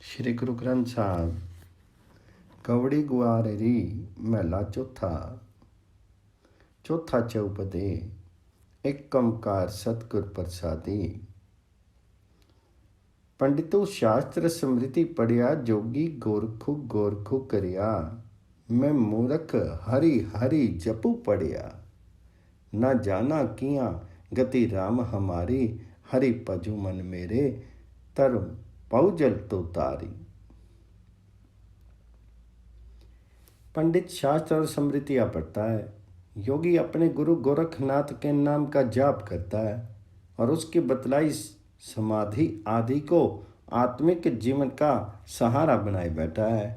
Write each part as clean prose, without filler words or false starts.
श्री गुरु ग्रंथ साहब कवड़ी गुआरेरी महला चौथा। चौथा चौपदे एक कमकार सतगुर प्रसादी। पंडितों शास्त्र स्मृति पढ़िया, जोगी गोरखु गोरखु करिया। मैं मूर्ख हरि हरि जपू पढ़िया, ना जाना किया गति राम हमारी। हरि पजू मन मेरे तरु पौजल तो तारी। पंडित शास्त्र और स्मृतियाँ पढ़ता है, योगी अपने गुरु गोरखनाथ के नाम का जाप करता है और उसकी बतलाई समाधि आदि को आत्मिक जीवन का सहारा बनाए बैठा है।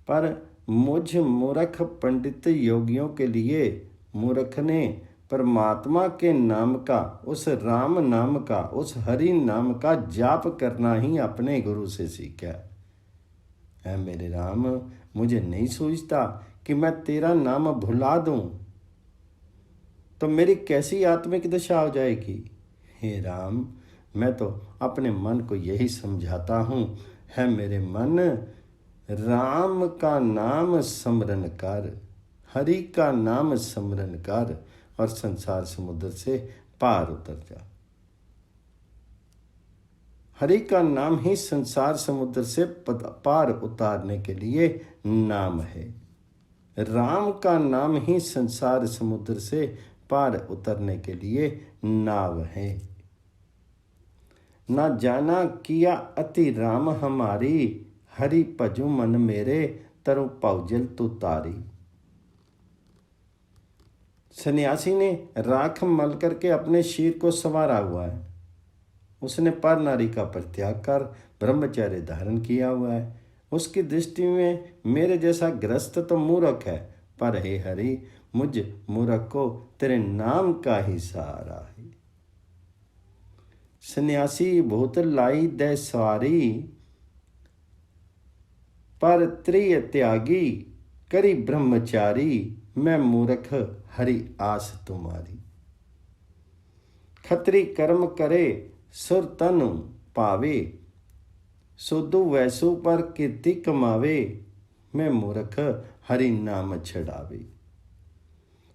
पर मुझ मूर्ख पंडित योगियों के लिए मूर्ख ने परमात्मा के नाम का, उस राम नाम का, उस हरि नाम का जाप करना ही अपने गुरु से सीखा है। मेरे राम, मुझे नहीं सोचता कि मैं तेरा नाम भुला दूं तो मेरी कैसी आत्मिक दशा हो जाएगी। हे राम, मैं तो अपने मन को यही समझाता हूँ, है मेरे मन, राम का नाम स्मरण कर, हरि का नाम स्मरण कर और संसार समुद्र से पार उतर जा। हरि का नाम ही संसार समुद्र से पार उतारने के लिए नाम है। राम का नाम ही संसार समुद्र से पार उतरने के लिए नाव है। ना जाना किया अति राम हमारी, हरि भजू मन मेरे तरु पौजल तू तारी। सन्यासी ने राख मल करके अपने शीर को संवारा हुआ है। उसने पर नारी का परित्याग कर ब्रह्मचर्य धारण किया हुआ है। उसकी दृष्टि में मेरे जैसा ग्रस्त तो मूर्ख है, पर हे हरि, मुझ मूर्ख को तेरे नाम का ही सहारा है। सन्यासी भूत लाई दे सवारी, पर त्रिय त्यागी करी ब्रह्मचारी। मैं मूर्ख हरि आस तुम्हारी। खत्री कर्म करे सुर तनु पावे, सुदु वैसु पर कीर्ति कमावे। मैं मूर्ख हरि नाम छड़ावे।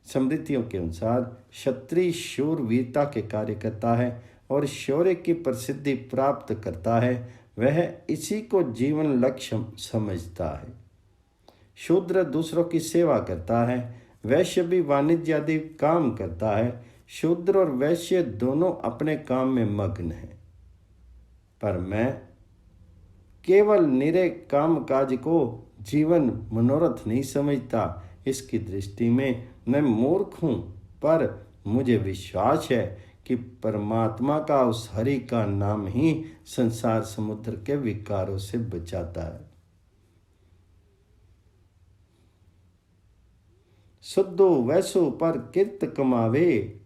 स्मृतियों के अनुसार क्षत्रिय शूर वीरता के कार्य करता है और शौर्य की प्रसिद्धि प्राप्त करता है। वह इसी को जीवन लक्ष्य समझता है। शूद्र दूसरों की सेवा करता है, वैश्य भी वाणिज्य आदि काम करता है। शूद्र और वैश्य दोनों अपने काम में मग्न हैं, पर मैं केवल निरे काम काज को जीवन मनोरथ नहीं समझता। इसकी दृष्टि में मैं मूर्ख हूँ, पर मुझे विश्वास है कि परमात्मा का, उस हरि का नाम ही संसार समुद्र के विकारों से बचाता है। शुद्धो वैसो पर कीर्त कमावे,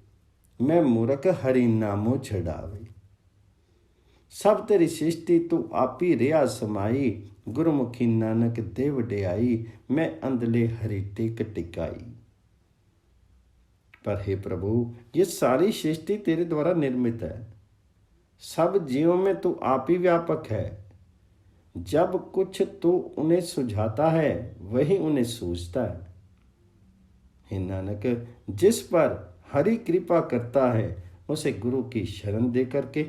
मैं मूर्ख हरि नामो छड़ावे। सब तेरी सृष्टि तू आपी रिया समाई, गुरुमुखी नानक देव डेआई। मैं अंधले हरि टेक टिकाई। पर हे प्रभु, ये सारी सृष्टि तेरे द्वारा निर्मित है। सब जीवों में तू आप ही व्यापक है। जब कुछ तू उन्हें सुझाता है, वही उन्हें सूझता है। हे नानक, जिस पर हरि कृपा करता है, उसे गुरु की शरण दे करके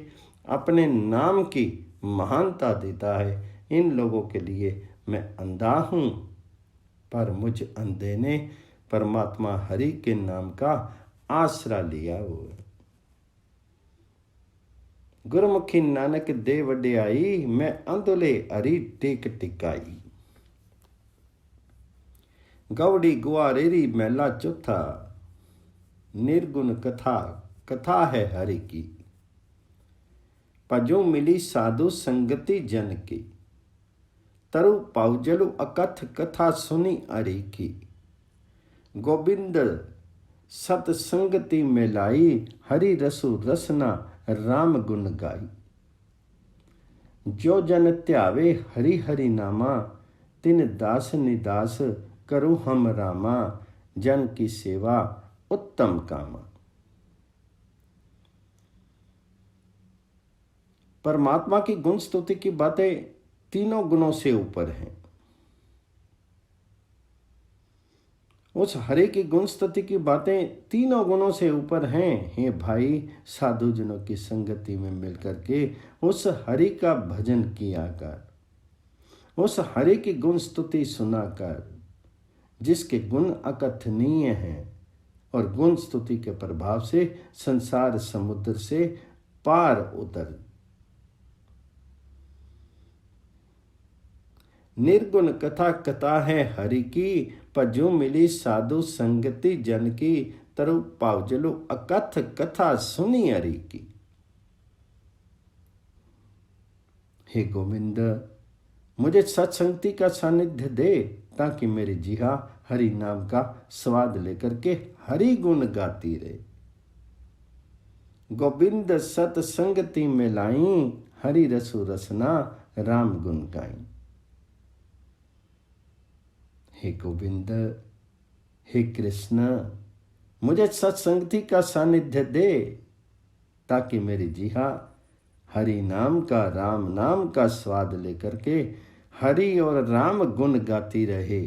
अपने नाम की महानता देता है। इन लोगों के लिए मैं अंधा हूँ, पर मुझ अंधे ने परमात्मा हरि के नाम का आसरा लिया हुआ। गुरुमुखी नानक दे वड्याई, मैं अंधले हरि टेक टिकाई। गौड़ी गुआरेरी महला चौथा। निर्गुण कथा, कथा है हरि की। पजो मिली साधु संगति जन की, तरु पाउजलु अकथ कथा सुनी हरि की। गोविंद सतसंगति में लाई, हरि रसु रसना राम गुण गाई। जो जन त्यावे हरि हरि नामा, तिन दास निदास करू हम रामा। जन की सेवा उत्तम कामा। परमात्मा की गुण स्तुति की बातें तीनों गुणों से ऊपर हैं। उस हरि की गुण स्तुति की बातें तीनों गुणों से ऊपर हैं। हे भाई, साधु जनों की संगति में मिलकर के उस हरि का भजन किया कर, उस हरि की गुण स्तुति सुना कर, जिसके गुण अकथनीय हैं और गुण स्तुति के प्रभाव से संसार समुद्र से पार उतर। निर्गुण कथा कथा है हरि की, पजू मिली साधु संगति जन की, तरु पावजलु अकथ कथा सुनी हरि की। हे गोविंद, मुझे सत्संगति का सानिध्य दे, ताकि मेरी जिहा हरि नाम का स्वाद लेकर के हरि गुण गाती रहे। गोविंद सत्संगति में लाई, हरि रसु रसना राम गुण गाई। हे गोविंद, हे कृष्ण, मुझे सत्संगति का सानिध्य दे, ताकि मेरी जिहा हरि नाम का, राम नाम का स्वाद लेकर के हरि और राम गुण गाती रहे।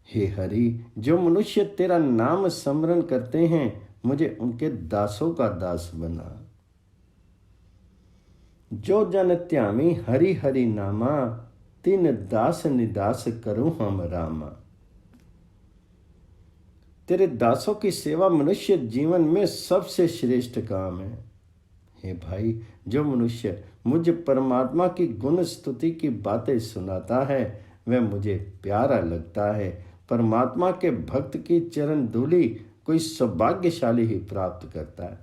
हे हरि, जो मनुष्य तेरा नाम स्मरण करते हैं, मुझे उनके दासों का दास बना। जो जन त्यामी हरि हरि नामा, तिन दास निदास करूं हम रामा। तेरे दासों की सेवा मनुष्य जीवन में सबसे श्रेष्ठ काम है। हे भाई, जो मनुष्य मुझ परमात्मा की गुण स्तुति की बातें सुनाता है, वह मुझे प्यारा लगता है। परमात्मा के भक्त की चरण धूलि कोई सौभाग्यशाली ही प्राप्त करता है।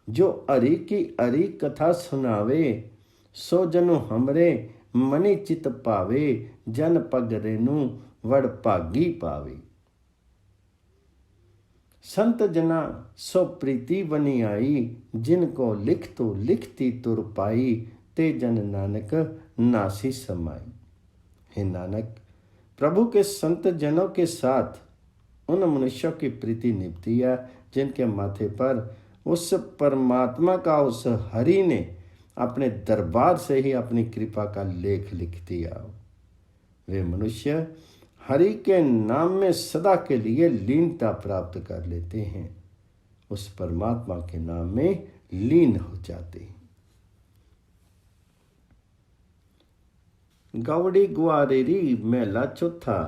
जो हरि की हरि कथा सुनावे, सो जनु हमरे मनि चित पावे, जन पग रेनु वड भागी पावे। संत जना सो प्रीति बनी आई, जिनको लिख तो लिखती तुर पाई, ते जन नानक नासी समाई। हे नानक, प्रभु के संत जनों के साथ उन मनुष्यों की प्रीति निभती है, जिनके माथे पर उस परमात्मा का, उस हरि ने अपने दरबार से ही अपनी कृपा का लेख लिख दिया। वे मनुष्य हरि के नाम में सदा के लिए लीनता प्राप्त कर लेते हैं, उस परमात्मा के नाम में लीन हो जाते हैं। गौड़ी गुआरेरी मेला चौथा,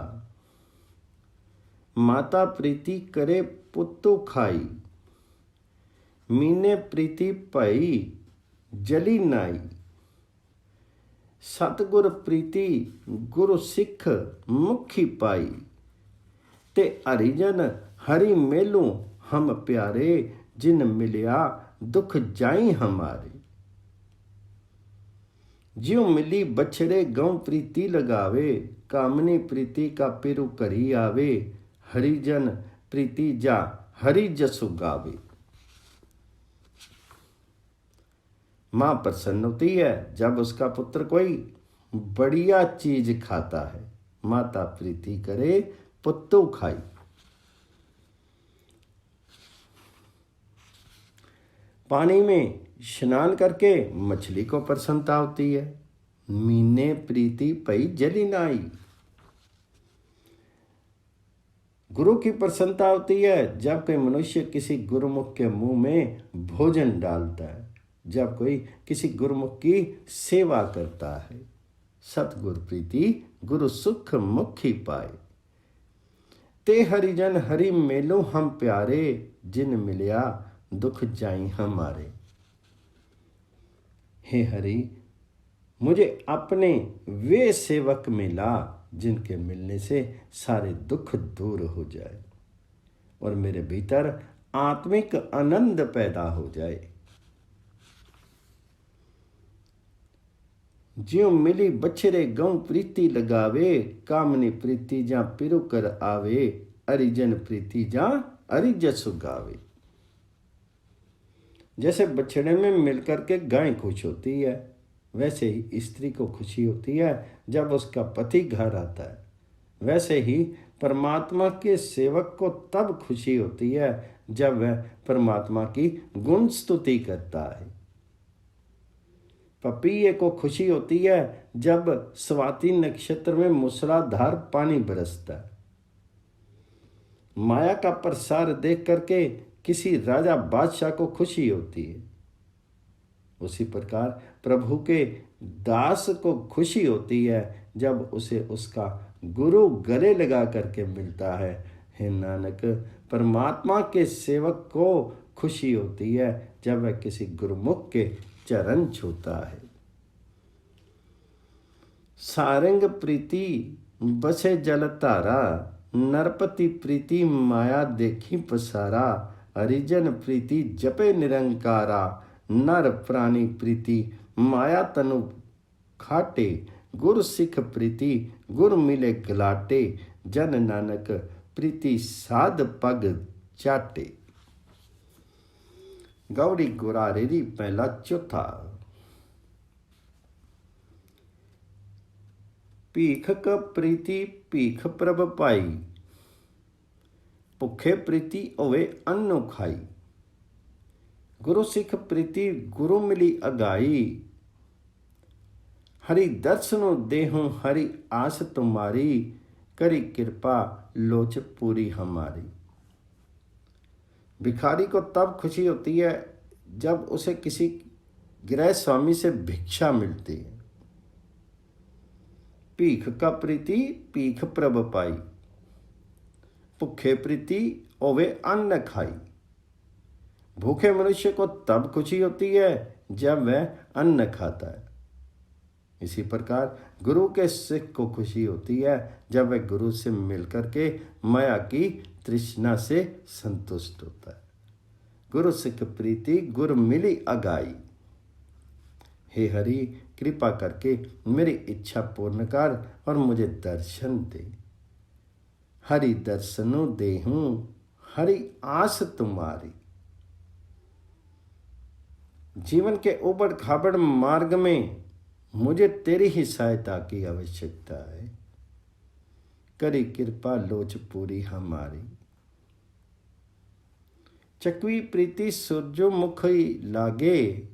माता प्रीति करे पुत्तु खाई, मीने प्रीति पाई जली नाई। सतगुर प्रीति गुरु सिख मुखी पाई, ते हरिजन हरि मेलू हम प्यारे, जिन मिलिया दुख जाई हमारे। ज्यों मिली बछड़े गौ प्रीति लगावे, कामनी प्रीति का पिरु करी आवे, हरिजन प्रीति जा हरि जसु गावे। माँ प्रसन्न होती है जब उसका पुत्र कोई बढ़िया चीज खाता है। माता प्रीति करे पुत्तु खाई। पानी में स्नान करके मछली को प्रसन्नता होती है। मीने प्रीति पई जली नाई। गुरु की प्रसन्नता होती है जब कोई मनुष्य किसी गुरुमुख के मुंह में भोजन डालता है, जब कोई किसी गुरुमुख की सेवा करता है। सतगुर प्रीति गुरु सुख मुखी पाए, ते हरिजन हरि मेलो हम प्यारे, जिन मिलिया दुख जाई हमारे। हे हरि, मुझे अपने वे सेवक मिला जिनके मिलने से सारे दुख दूर हो जाए और मेरे भीतर आत्मिक आनंद पैदा हो जाए। ज्यों मिली बछड़े गौ प्रीति लगावे, कामनी प्रीति जा पिरु कर आवे, अरिजन प्रीति जा अरिजसु गावे। जैसे बछड़े में मिलकर के गाय खुश होती है, वैसे ही स्त्री को खुशी होती है जब उसका पति घर आता है। वैसे ही परमात्मा के सेवक को तब खुशी होती है जब वह परमात्मा की गुण स्तुति करता है। पपीहे को खुशी होती है जब स्वाति नक्षत्र में मूसलाधार पानी बरसता है। माया का प्रसार देख करके किसी राजा बादशाह को खुशी होती है। उसी प्रकार प्रभु के दास को खुशी होती है जब उसे उसका गुरु गले लगा करके मिलता है। हे नानक, परमात्मा के सेवक को खुशी होती है जब वह किसी गुरुमुख के चरण छूता है। सारंग प्रीति बसे जल तारा, नरपति प्रीति माया देखी पसारा। हरिजन प्रीति जपे निरंकारा, नर प्राणी प्रीति माया तनु खाटे। गुर सिख प्रीति गुर मिले गलाटे, जन नानक प्रीति साध पग चाटे। गौड़ी गुरारेरी पहला चौथा। भीख क प्रीति भीख प्रभ पाई, भुखे प्रीति होवे अन्नो खाई। गुरु सिख प्रीति गुरु मिली अगाई, हरि दर्शनो देहूं हरि आस तुम्हारी। करी कृपा लोच पूरी हमारी। भिखारी को तब खुशी होती है जब उसे किसी गृह स्वामी से भिक्षा मिलती है। भीख का प्रीति भीख प्रभ पाई, भूखे प्रीति ओवे अन्न खाई। भूखे मनुष्य को तब खुशी होती है जब वह अन्न खाता है। इसी प्रकार गुरु के सिख को खुशी होती है जब वह गुरु से मिलकर के माया की तृष्णा से संतुष्ट होता है। गुरु सिख प्रीति गुर मिली अगाई। हे हरि, कृपा करके मेरी इच्छा पूर्ण कर और मुझे दर्शन दे। हरि दर्शनो देहूं हरि आस तुम्हारी। जीवन के उबड़ खाबड़ मार्ग में मुझे तेरी ही सहायता की आवश्यकता है। करी कृपा लोच पूरी हमारी। चकवी प्रीति सूर्योमुखी लागे,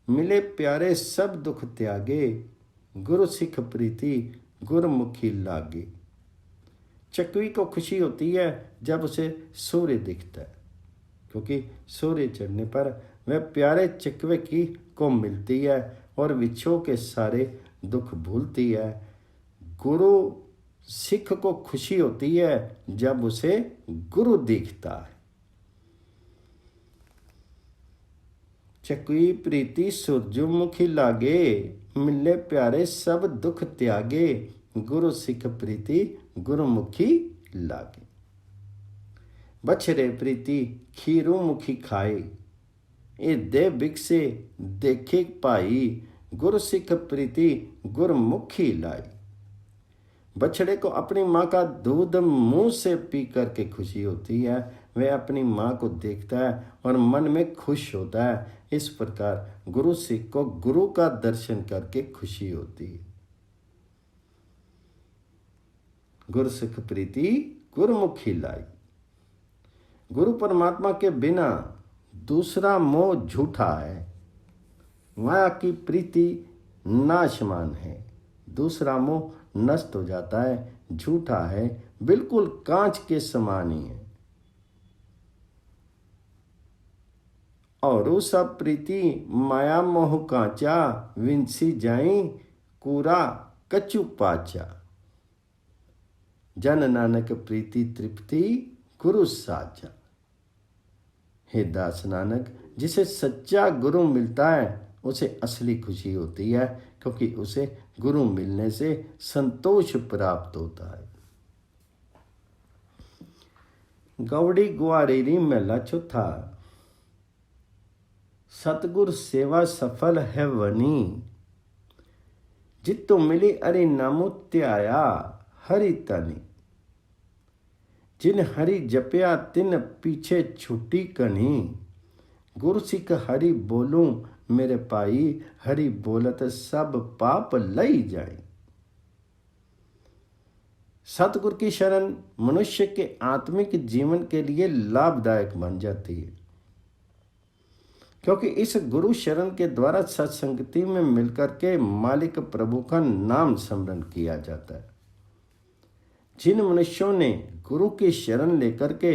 मिले प्यारे सब दुख त्यागे। गुरु सिख प्रीति गुरमुखी लागे। चकवी को खुशी होती है जब उसे सूर्य दिखता है, क्योंकि सूर्य चढ़ने पर वह प्यारे चकवे की को मिलती है और विछोह के सारे दुख भूलती है। गुरु सिख को खुशी होती है जब उसे गुरु दिखता है। चकवी प्रीति सूर्यमुखी लागे, मिले प्यारे सब दुख त्यागे। गुरु सिख प्रीति गुरुमुखी लागे। बछरे प्रीति खीरू मुखी खाए, ए दे बिकसे देखे पाई। गुरु सिख प्रीति गुरमुखी लाई। बछड़े को अपनी माँ का दूध मुंह से पी करके खुशी होती है। वह अपनी माँ को देखता है और मन में खुश होता है। इस प्रकार गुरु सिख को गुरु का दर्शन करके खुशी होती है। गुरु सिख प्रीति गुरमुखी लाई। गुरु परमात्मा के बिना दूसरा मोह झूठा है। माया की प्रीति नाशमान है। दूसरा मोह नष्ट हो जाता है, झूठा है, बिल्कुल कांच के समान ही है। और सब प्रीति माया मोह कांचा, विंसी जाई कूरा कचु पाचा। जन नानक प्रीति तृप्ति गुरु साचा। हे दास नानक, जिसे सच्चा गुरु मिलता है उसे असली खुशी होती है, क्योंकि उसे गुरु मिलने से संतोष प्राप्त होता है। गौड़ी गुआरेरी महला चौथा। सतगुर सेवा सफल है वनी, जितो मिली अरि नामो त्याया हरि तनी। जिन हरि जपया तिन पीछे छुटी कनी। गुरु सिख हरि बोलूं मेरे पाई, हरि बोलत सब पाप लई जाए। सतगुरु की शरण मनुष्य के आत्मिक जीवन के लिए लाभदायक बन जाती है। क्योंकि इस गुरु शरण के द्वारा सत्संगति में मिलकर के मालिक प्रभु का नाम स्मरण किया जाता है। जिन मनुष्यों ने गुरु की शरण लेकर के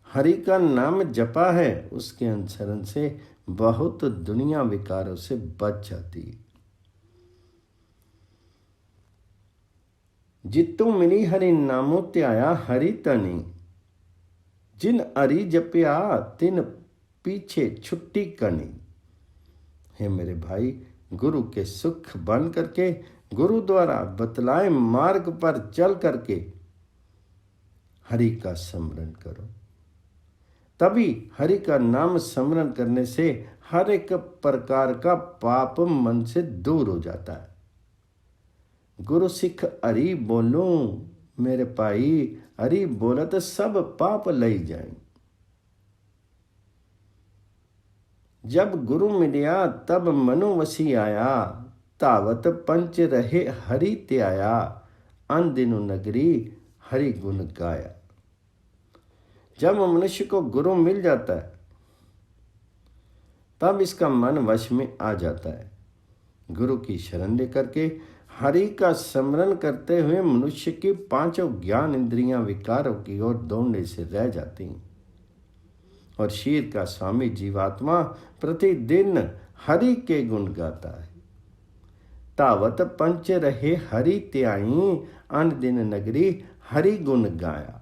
हरि का नाम जपा है, उसके अनुसरण से बहुत दुनिया विकारों से बच जाती है। जितु मिली हरि नामो त्याया हरि तनी, जिन हरि जपया तिन पीछे छुट्टी कनी। हे मेरे भाई, गुरु के सुख बन करके, गुरु द्वारा बतलाए मार्ग पर चल करके हरि का स्मरण करो। तभी हरि का नाम स्मरण करने से हर एक प्रकार का पाप मन से दूर हो जाता है। गुरु सिख हरि बोलूं, मेरे भाई हरि बोलत सब पाप लई जाए। जब गुरु मिलिया तब मनु वसी आया, तावत पंच रहे हरि त्याया, अन दिनु नगरी हरि गुण गाया। जब मनुष्य को गुरु मिल जाता है तब इसका मन वश में आ जाता है। गुरु की शरण लेकर के हरि का स्मरण करते हुए मनुष्य की पांचों ज्ञान इंद्रियां विकारों की ओर दौड़ने से रह जाती हैं और शीर का स्वामी जीवात्मा प्रतिदिन हरि के गुण गाता है। तावत पंच रहे हरि त्याई, अन दिन नगरी हरि गुण गाया।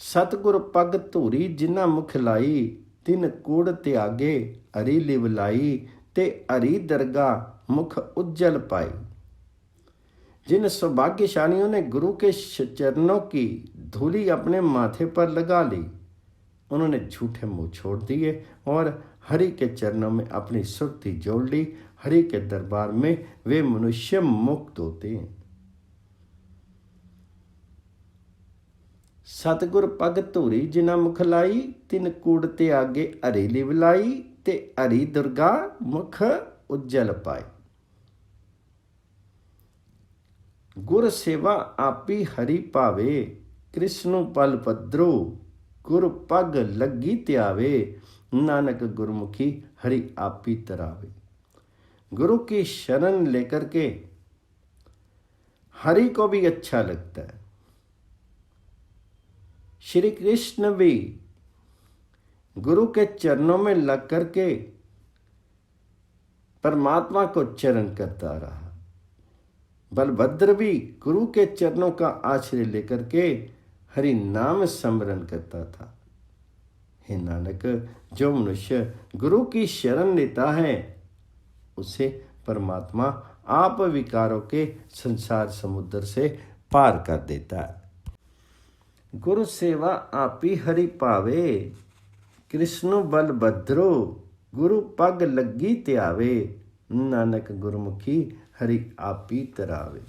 सतगुर पग धूरी जिन्ना मुख लाई, तिन कूड़ त्यागे हरि लिव लाई, ते हरि दरगा मुख उज्जल पाई। जिन सौभाग्यशालियों ने गुरु के चरणों की धूली अपने माथे पर लगा ली, उन्होंने झूठे मुंह छोड़ दिए और हरि के चरणों में अपनी सुरती जोड़ ली। हरि के दरबार में वे मनुष्य मुक्त होते हैं। सतगुर पग धूरी जिना मुख लाई, तिन कूड़ ते आगे हरि लिव लाई, ते हरि दुर्गा मुख उज्जल पाई। गुर सेवा आपी हरि पावे, कृष्ण पल पद्रो गुर पग लगी त्यावे, नानक गुरमुखी हरि आपी तरावे। गुरु की शरण लेकर के हरि को भी अच्छा लगता है। श्री कृष्ण भी गुरु के चरणों में लग करके परमात्मा को चरण करता रहा। बलभद्र भी गुरु के चरणों का आश्रय लेकर के हरि नाम स्मरण करता था। हे नानक, जो मनुष्य गुरु की शरण लेता है उसे परमात्मा आप विकारों के संसार समुद्र से पार कर देता है। गुरु सेवा आपी हरि पावे, कृष्ण बलभद्रो गुरु पग लगी त्यावे, नानक गुरमुखी हरि आपी तरावे।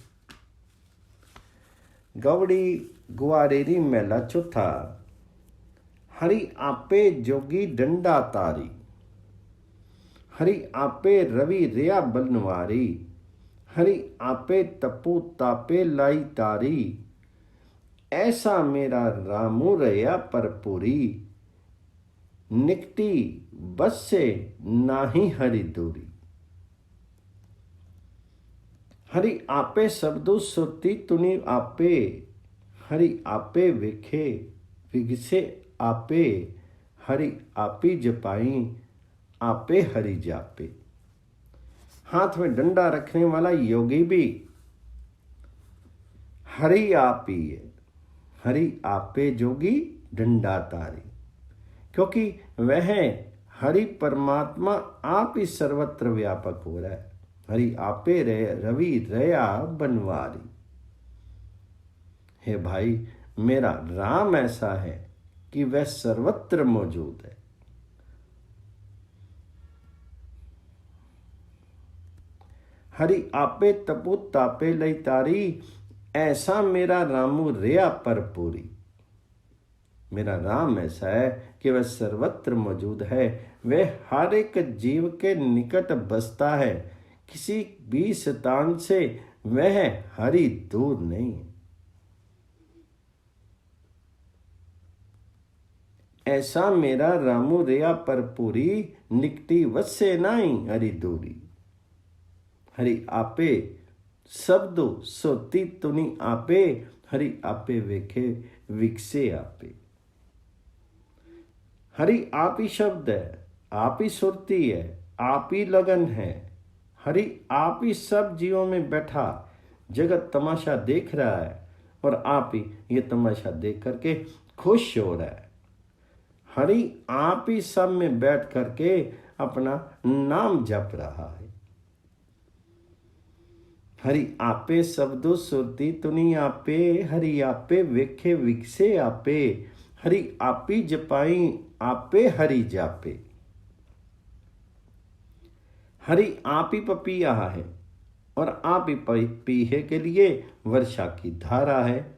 गवड़ी ग्वारेरी मेला चौथा। हरि आपे जोगी डंडा तारी, हरि आपे रवि रिया बनवारी, हरि आपे तपु तापे लाई तारी, ऐसा मेरा रामू रया परपुरी, निकटी बस से नाही हरि दूरी। हरि आपे सबदु सुरती तुनि आपे, हरि आपे विखे विगसे आपे, हरि आपी जपाई आपे हरि जापे। हाथ में डंडा रखने वाला योगी भी हरि आप ही है। हरि आपे जोगी डंडा तारी, क्योंकि वह हरि परमात्मा आप ही सर्वत्र व्यापक हो रहा है। हरि आपे रवि रया बनवारी। हे भाई, मेरा राम ऐसा है कि वह सर्वत्र मौजूद है। हरि आपे तपु तापे लई तारी, ऐसा मेरा रामू रिया परपुरी। मेरा राम ऐसा है कि वह सर्वत्र मौजूद है। वह हर एक जीव के निकट बसता है। किसी भी स्थान से वह हरि दूर नहीं। ऐसा मेरा रामू रिया पर पूरी, निकटी वसे नाई हरि दूरी। हरि आपे शब्दो सोती तुनी आपे, हरि आपे वेखे विकसे आपे। हरि आप ही शब्द है, आप ही सुरती है, आप ही लगन है। हरि आप ही सब जीवों में बैठा जगत तमाशा देख रहा है, और आप ही ये तमाशा देख करके खुश हो रहा है। हरि आप ही सब में बैठ करके अपना नाम जप रहा है। हरि आपे शब्दो सुरती तुनी आपे, हरि आपे वेखे विकसे आपे। हरि आपी जपाई आपे हरि जापे। हरि आप ही पपीहा है, और आप ही पीहे के लिए वर्षा की धारा है।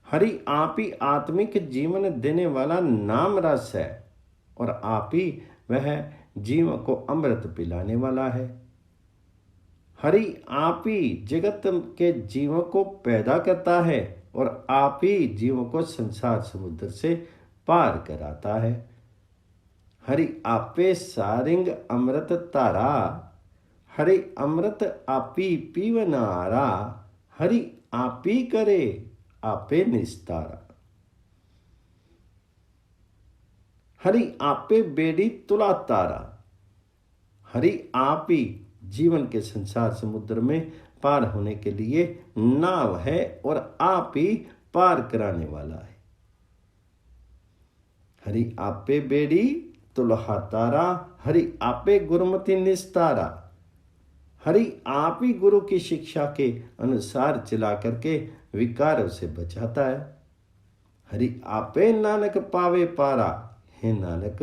हरि आप ही आत्मिक जीवन देने वाला नाम रस है, और आप ही वह जीव को अमृत पिलाने वाला है। हरि आप ही जगत के जीवों को पैदा करता है, और आप ही जीवों को संसार समुद्र से पार कराता है। हरि आपे सारिंग अमृत तारा, हरि अमृत आपी पीवनारा। हरि आपी करे आपे निस्तारा। हरि आपे बेड़ी तुला तारा। हरि आप ही जीवन के संसार समुद्र में पार होने के लिए नाव है, और आप ही पार कराने वाला है। हरि आपे बेड़ी तुलहा तारा, हरि आपे गुरुमति निस्तारा। हरि आप ही गुरु की शिक्षा के अनुसार चला करके विकारों से बचाता है। हरि आपे नानक पावे पारा। हे नानक,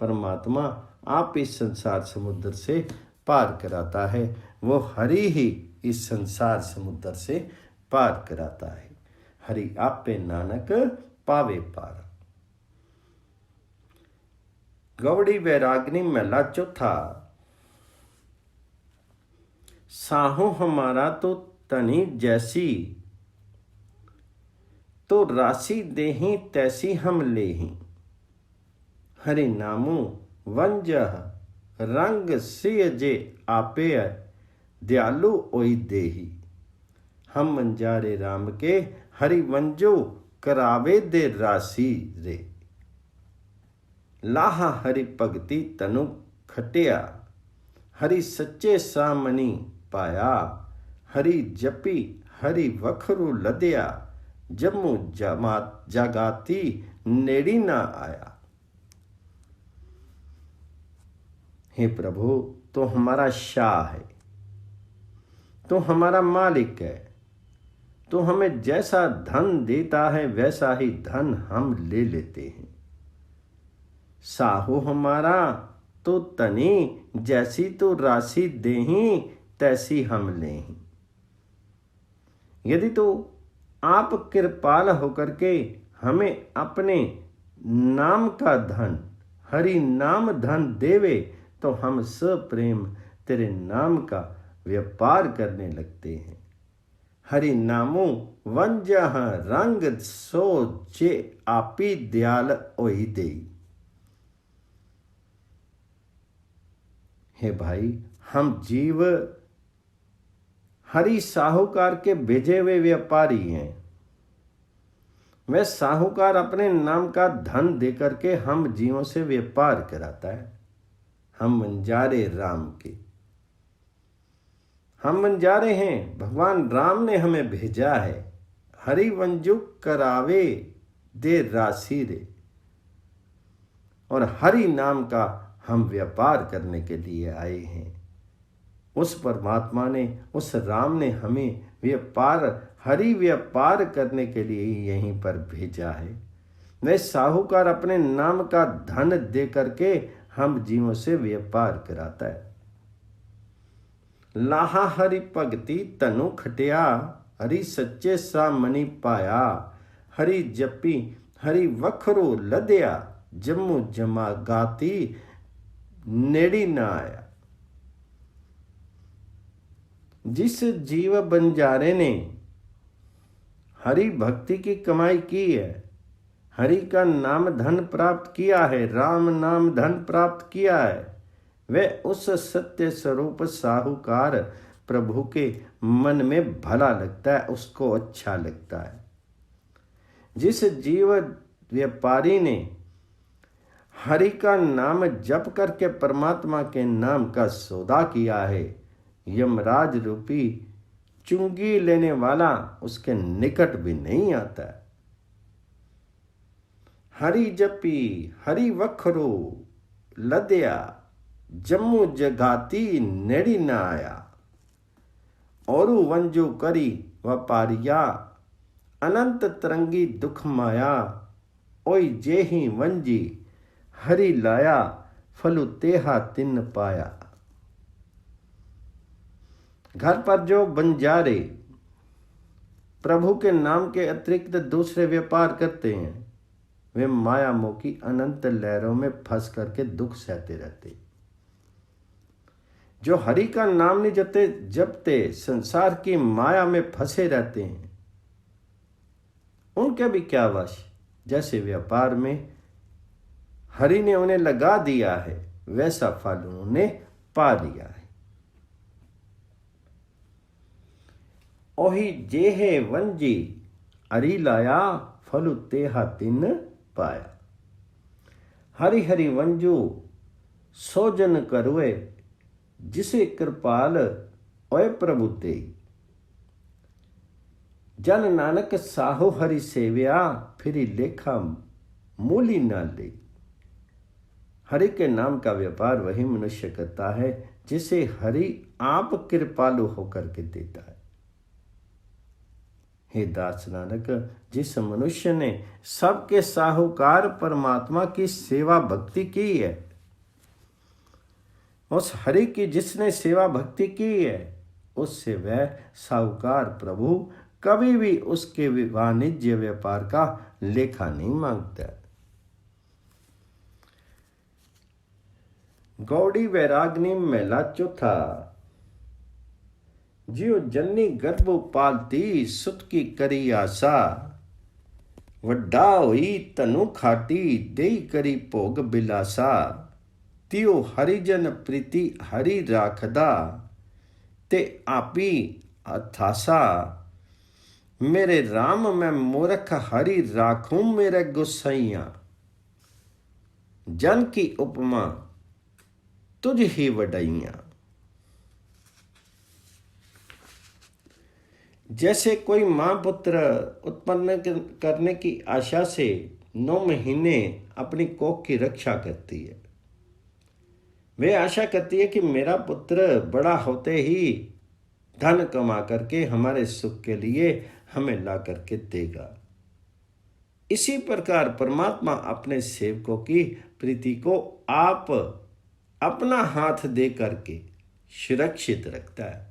परमात्मा आप इस संसार समुद्र से पार कराता है। वो हरि ही इस संसार समुद्र से पार कराता है। हरि आपे नानक पावे पारा। गौड़ी वैराग्नि महला चौथा। साहो हमारा तो तनी जैसी, तो राशि देही तैसी हम लेही। हरि नामू वंजह रंग सिय जे आपे, दयालु ओई देही। हम मंजारे राम के हरि वंजो, करावे दे राशि रे। लाहा हरि भगति तनु खटिया, हरि सच्चे सामनी पाया। हरि जपी हरि वखरू लदया, जम्मू जागाती नेड़ी ना आया। हे प्रभु, तो हमारा शाह है, तो हमारा मालिक है। तो हमें जैसा धन देता है वैसा ही धन हम ले लेते हैं। साहू हमारा तो तनी जैसी, तो राशि देही तैसी हम लेही। यदि तो आप कृपाल होकर के हमें अपने नाम का धन, हरि नाम धन देवे, तो हम सप्रेम तेरे नाम का व्यापार करने लगते हैं। हरि नामो वंजह रंग सो जे आपी दयाल ओहि देई। हे भाई, हम जीव हरि साहूकार के भेजे हुए व्यापारी हैं। वह साहूकार अपने नाम का धन देकर के हम जीवों से व्यापार कराता है। हम मंजारे राम के, हम मंजारे हैं, भगवान राम ने हमें भेजा है। हरि वंजु करावे दे राशि रे। और हरि नाम का हम व्यापार करने के लिए आए हैं। उस परमात्मा ने, उस राम ने हमें व्यापार, हरि व्यापार करने के लिए ही यहीं पर भेजा है। वह साहूकार अपने नाम का धन दे करके हम जीवों से व्यापार कराता है। लाहा हरि भगति तनु खटिया, हरि सच्चे सा मनी पाया। हरि जपी हरि वखरो लदया, जम्मू जमा गाती नेड़ी ना आया। जिस जीव बंजारे ने हरि भक्ति की कमाई की है, हरि का नाम धन प्राप्त किया है, राम नाम धन प्राप्त किया है, वह उस सत्य स्वरूप साहूकार प्रभु के मन में भला लगता है, उसको अच्छा लगता है। जिस जीव व्यापारी ने हरि का नाम जप करके परमात्मा के नाम का सौदा किया है, यमराज रूपी चुंगी लेने वाला उसके निकट भी नहीं आता। हरि जपी हरि वखरो लदया, जम्मू जगाती नेड़ी न आया, औरु वंजो करी व्यापारिया, अनंत तरंगी दुख माया, ओई जेही वंजी हरि लाया, फलु तेहा तिन पाया। घर पर जो बंजारे प्रभु के नाम के अतिरिक्त दूसरे व्यापार करते हैं, वे माया मोह की अनंत लहरों में फंस करके दुख सहते रहते। जो हरि का नाम नहीं जपते संसार की माया में फंसे रहते हैं, उनके भी क्या वश। जैसे व्यापार में हरि ने उन्हें लगा दिया है, वैसा फल उन्होंने पा लिया है। ओही जेहे वंजी हरि लाया, फलु तेहा तिन पाया। हरि हरि वंजू सोजन करुए, जिसे कृपाल ओए प्रभु ते। जन नानक साहो हरि सेव्या, फिरी लेखा मूली न ले। हरि के नाम का व्यापार वही मनुष्य करता है जिसे हरि आप कृपालु होकर के देता है। हे दास नानक, जिस मनुष्य ने सबके साहूकार परमात्मा की सेवा भक्ति की है, उस हरि की जिसने सेवा भक्ति की है, उससे वह साहूकार प्रभु कभी भी उसके वाणिज्य व्यापार का लेखा नहीं मांगता। गौड़ी वैराग्नि महला चौथा। जियो जन्नी गर्भ पालती, सुत की करी आशा, वड्डा हुई तनु खाटी, देई करी भोग बिलासा। तियो हरिजन प्रीति हरि राखदा, ते आपी अथासा। मेरे राम मैं मूर्ख हरि राखूं मेरे गुसाइया, जन की उपमा तुझ ही वडाइया। जैसे कोई माँ पुत्र उत्पन्न करने की आशा से 9 महीने अपनी कोख की रक्षा करती है। वे आशा करती है कि मेरा पुत्र बड़ा होते ही धन कमा करके हमारे सुख के लिए हमें ला करके देगा। इसी प्रकार परमात्मा अपने सेवकों की प्रीति को आप अपना हाथ दे करके सुरक्षित रखता है।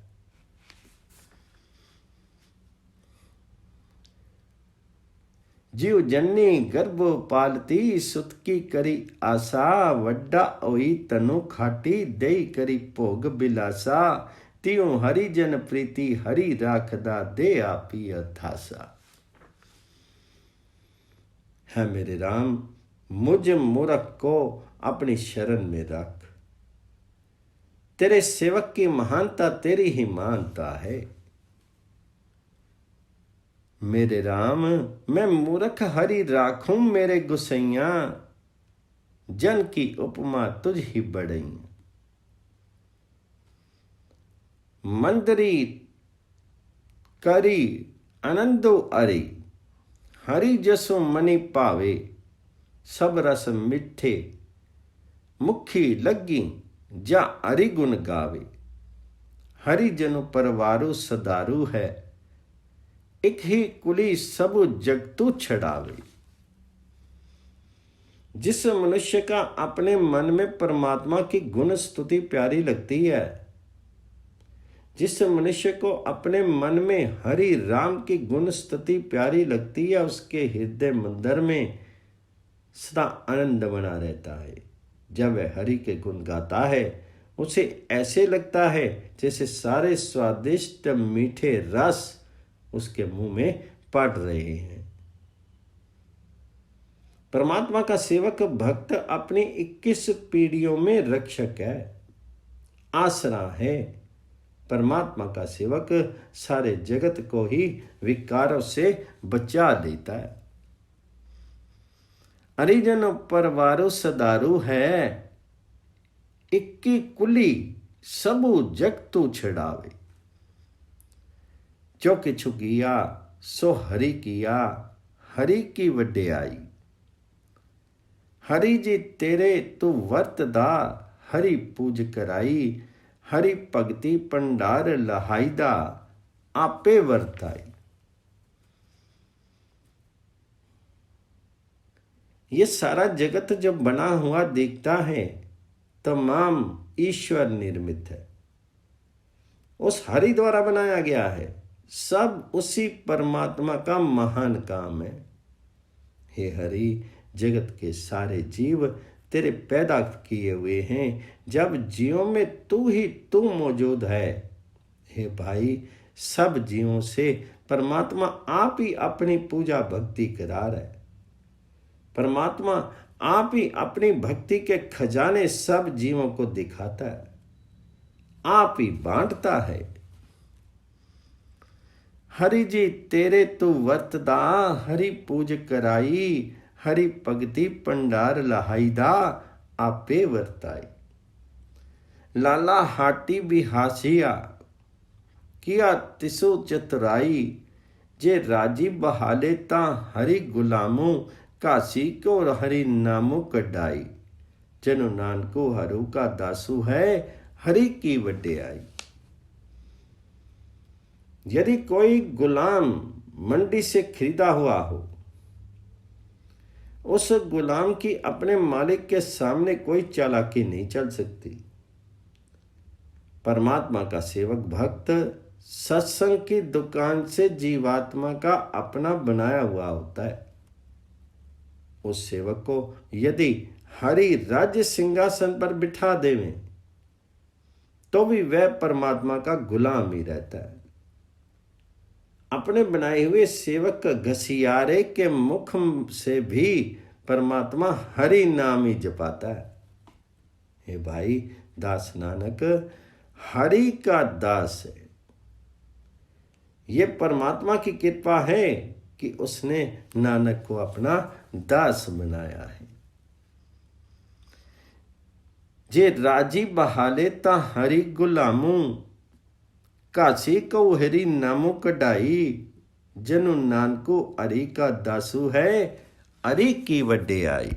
जीव जननी गर्भ पालती, सुत की करी आशा, वड्डा होई तनु खाटी, देई करी भोग बिलासा। तियों हरिजन प्रीति हरि राखदा, दे आपी अथासा। है मेरे राम, मुझ मूर्ख को अपनी शरण में रख। तेरे सेवक की महानता तेरी ही महानता है। मेरे राम, मैं मूर्ख हरि राखूं मेरे गुसैया, जन की उपमा तुझ ही बड़ई। मंदरी करी आनंदो अरि, हरि जसो मनि पावे। सब रस मिठे मुखी लगी, जा हरि गुण गावे। हरि जनु परवारु सदारू है, एक ही कुली सब जगतु छड़ावे। जिस मनुष्य का अपने मन में परमात्मा की गुण स्तुति प्यारी लगती है, जिस मनुष्य को अपने मन में हरि राम की गुण स्तुति प्यारी लगती है, उसके हृदय मंदिर में सदा आनंद बना रहता है। जब वह हरि के गुण गाता है, उसे ऐसे लगता है जैसे सारे स्वादिष्ट मीठे रस उसके मुंह में पड़ रहे हैं। परमात्मा का सेवक भक्त अपनी 21 पीढ़ियों में रक्षक है, आसरा है। परमात्मा का सेवक सारे जगत को ही विकारों से बचा लेता है। हरिजन परवारो सदारू है, इक्की कुली सबू जग तू छड़ावे। जो किछु किया सो हरि किया, हरि की वड्याई। हरि जी तेरे तू वर्तदा, हरि पूज कराई। हरि भगति भंडार लहाईदा, आपे वर्ताई। ये सारा जगत जो बना हुआ दिखता है तमाम ईश्वर निर्मित है, उस हरि द्वारा बनाया गया है। सब उसी परमात्मा का महान काम है। हे हरि, जगत के सारे जीव तेरे पैदा किए हुए हैं। जब जीवों में तू ही तू मौजूद है। हे भाई, सब जीवों से परमात्मा आप ही अपनी पूजा भक्ति करा रहा है। परमात्मा आप ही अपनी भक्ति के खजाने सब जीवों को दिखाता है, आप ही बांटता है। हरि जी तेरे तू वर्तदा, हरि पूज कराई। हरि भगति भंडार लहाईदा, आपे वर्ताई। लाला हाटी भी हासिया, किया तिसो चतुराई। जे राजी बहाले ता हरि गुलामो, काशी को हरि नामो कढ़ाई। जनु नानको हरू का दासु है, हरि की वड्याई। यदि कोई गुलाम मंडी से खरीदा हुआ हो, उस गुलाम की अपने मालिक के सामने कोई चालाकी नहीं चल सकती। परमात्मा का सेवक भक्त सत्संग की दुकान से जीवात्मा का अपना बनाया हुआ होता है। उस सेवक को यदि हरि राज्य सिंहासन पर बिठा देवें तो भी वह परमात्मा का गुलाम ही रहता है। अपने बनाए हुए सेवक घसियारे के मुख से भी परमात्मा हरि नाम ही जपाता है। हे भाई, दास नानक हरि का दास है। ये परमात्मा की कृपा है कि उसने नानक को अपना दास बनाया है। जे राजी बहाले ता हरि गुलामू, काशी को हरि नामो कढ़ाई। जनु नानको हरि का दासु है, हरि की वड्याई।